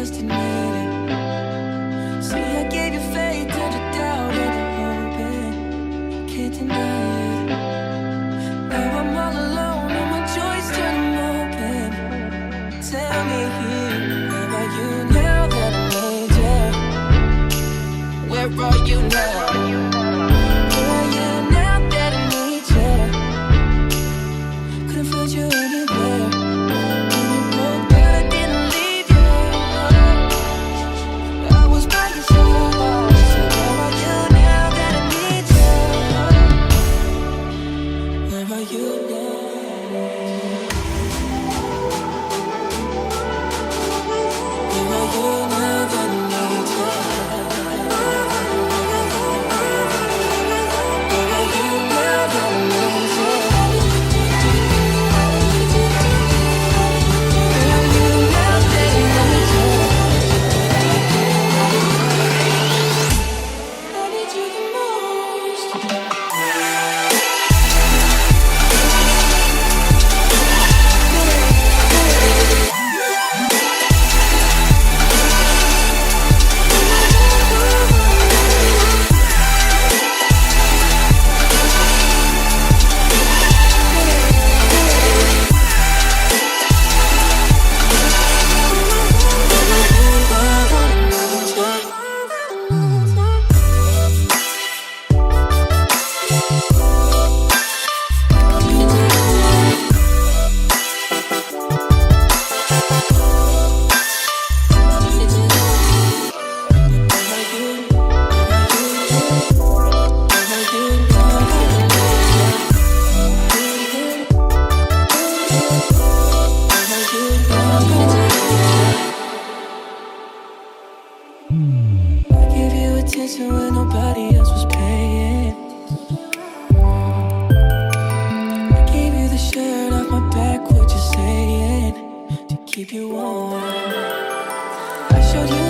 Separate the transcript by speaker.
Speaker 1: just admit it. See, I gave you faith, turned you doubt into hope. Can't deny it. Now I'm all alone and my joys turn them open. Tell me, where are you now that I need you? Where are you now? Where are you now that I need you? Couldn't find you anywhere. When nobody else was paying, I gave you the shirt off my back. What you saying to keep you warm? I showed you